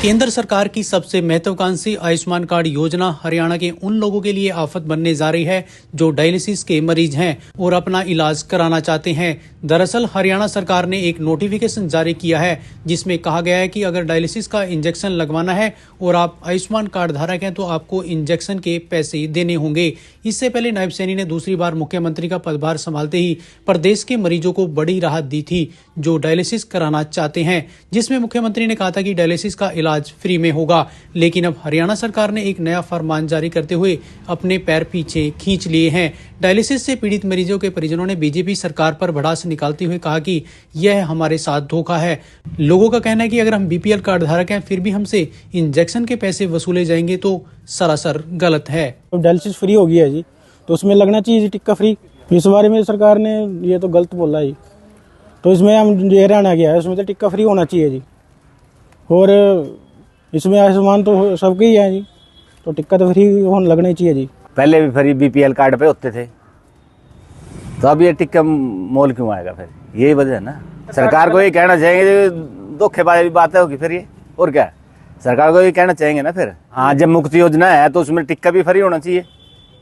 केंद्र सरकार की सबसे महत्वाकांक्षी आयुष्मान कार्ड योजना हरियाणा के उन लोगों के लिए आफत बनने जा रही है जो डायलिसिस के मरीज हैं और अपना इलाज कराना चाहते हैं। दरअसल हरियाणा सरकार ने एक नोटिफिकेशन जारी किया है जिसमें कहा गया है कि अगर डायलिसिस का इंजेक्शन लगवाना है और आप आयुष्मान कार्ड धारक हैं तो आपको इंजेक्शन के पैसे देने होंगे। इससे पहले नायब सैनी ने दूसरी बार मुख्यमंत्री का पदभार संभालते ही प्रदेश के मरीजों को बड़ी राहत दी थी जो डायलिसिस कराना चाहते हैं, जिसमें मुख्यमंत्री ने कहा था कि डायलिसिस का इलाज फ्री में होगा। लेकिन अब हरियाणा सरकार ने एक नया फरमान जारी करते हुए अपने पैर पीछे खींच लिए हैं। डायलिसिस से पीड़ित मरीजों के परिजनों ने बीजेपी सरकार पर भड़ास निकालते हुए कहा कि यह हमारे साथ धोखा है। लोगों का कहना है कि अगर हम बीपीएल कार्ड धारक हैं फिर भी हमसे इंजेक्शन के पैसे वसूले जाएंगे तो सरासर गलत है। डायलिसिस फ्री हो गया जी, तो उसमें लगना चाहिए टिक्का फ्री। इस बारे में सरकार ने ये तो गलत बोला जी, तो इसमें हम हरियाणा गया है, उसमें तो टिक्का फ्री होना चाहिए जी। और इसमें आयुष्मान तो सबके ही है जी, तो टिक्का तो फ्री होने लगना ही चाहिए जी। पहले भी फ्री बीपीएल कार्ड पे होते थे, तो अब ये टिक्का मोल क्यों आएगा? फिर यही वजह है ना। सरकार को ये कहना चाहिए, धोखेबाजी बातें होगी फिर ये, और क्या है? सरकार को ये कहना चाहेंगे ना फिर। हाँ, जब मुफ्त योजना है तो उसमें टिक्का भी फ्री होना चाहिए,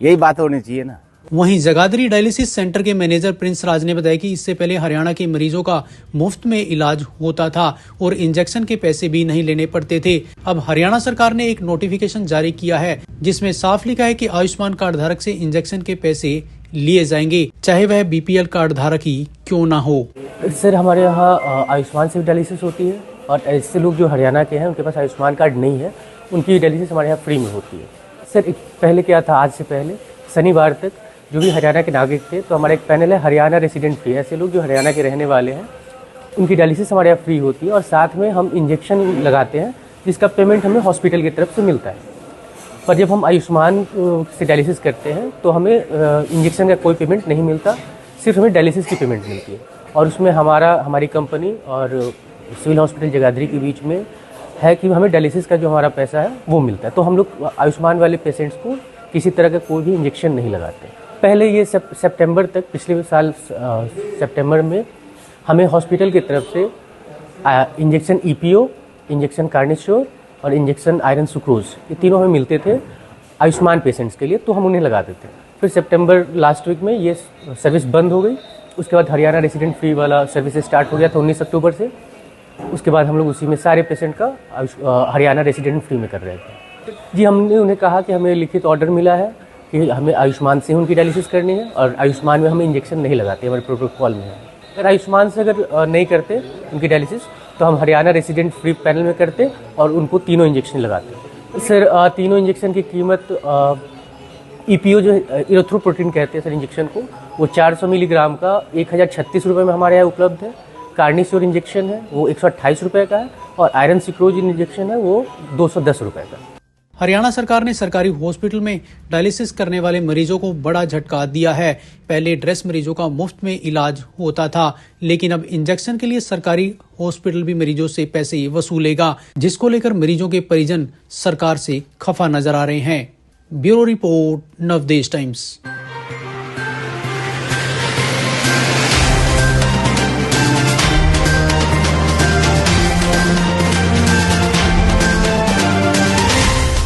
यही बात होनी चाहिए ना। वहीं जगाधरी डायलिसिस सेंटर के मैनेजर प्रिंस राज ने बताया कि इससे पहले हरियाणा के मरीजों का मुफ्त में इलाज होता था और इंजेक्शन के पैसे भी नहीं लेने पड़ते थे। अब हरियाणा सरकार ने एक नोटिफिकेशन जारी किया है जिसमें साफ लिखा है कि आयुष्मान कार्ड धारक से इंजेक्शन के पैसे लिए जाएंगे, चाहे वह बीपीएल कार्ड धारक ही क्यों ना हो। सर, हमारे यहाँ आयुष्मान से डायलिसिस होती है और ऐसे लोग जो हरियाणा के हैं उनके पास आयुष्मान कार्ड नहीं है, उनकी डायलिसिस हमारे यहाँ फ्री में होती है। सर, पहले क्या था, आज से पहले शनिवार तक जो भी हरियाणा के नागरिक थे, तो हमारा एक पैनल है हरियाणा रेसिडेंट फ्री, ऐसे लोग जो हरियाणा के रहने वाले हैं उनकी डायलिसिस हमारे यहाँ फ्री होती है और साथ में हम इंजेक्शन लगाते हैं जिसका पेमेंट हमें हॉस्पिटल की तरफ से मिलता है। पर जब हम आयुष्मान से डायलिसिस करते हैं तो हमें इंजेक्शन का कोई पेमेंट नहीं मिलता, सिर्फ हमें डायलिसिस की पेमेंट मिलती है। और उसमें हमारी कंपनी और सिविल हॉस्पिटल जगाधरी के बीच में है कि हमें डायलिसिस का जो हमारा पैसा है वो मिलता है। तो हम लोग आयुष्मान वाले पेशेंट्स को किसी तरह का कोई भी इंजेक्शन नहीं लगाते। पहले ये सितंबर तक, पिछले साल सितंबर में हमें हॉस्पिटल की तरफ से इंजेक्शन ईपीओ, इंजेक्शन कार्निश्योर और इंजेक्शन आयरन सुक्रोज, ये तीनों हमें मिलते थे आयुष्मान पेशेंट्स के लिए, तो हम उन्हें लगाते थे। फिर सितंबर लास्ट वीक में ये सर्विस बंद हो गई। उसके बाद हरियाणा रेसिडेंट फ्री वाला सर्विस स्टार्ट हो गया था 19 अक्टूबर से। उसके बाद हम लोग उसी में सारे पेशेंट का हरियाणा रेसिडेंट फ्री में कर रहे थे जी। हमने उन्हें कहा कि हमें लिखित ऑर्डर मिला है कि हमें आयुष्मान से उनकी डायलिसिस करनी है और आयुष्मान में हमें इंजेक्शन नहीं लगाते, हमारे प्रोटोकॉल में है। अगर आयुष्मान से अगर नहीं करते उनकी डायलिसिस तो हम हरियाणा रेसिडेंट फ्री पैनल में करते और उनको तीनों इंजेक्शन लगाते। सर, तीनों इंजेक्शन की कीमत ईपीओ जो इरिथ्रोपोइटिन कहते हैं सर इंजेक्शन को, वो 400 मिलीग्राम का 1036 रुपये में हमारे यहाँ उपलब्ध है। कार्निश्योर इंजेक्शन है वो 128 रुपये का है और आयरन सिक्रोज इंजेक्शन है वो 210 रुपये का। हरियाणा सरकार ने सरकारी हॉस्पिटल में डायलिसिस करने वाले मरीजों को बड़ा झटका दिया है। पहले ड्रेस मरीजों का मुफ्त में इलाज होता था, लेकिन अब इंजेक्शन के लिए सरकारी हॉस्पिटल भी मरीजों से पैसे वसूलेगा, जिसको लेकर मरीजों के परिजन सरकार से खफा नजर आ रहे हैं। Bureau report, Navdesh times.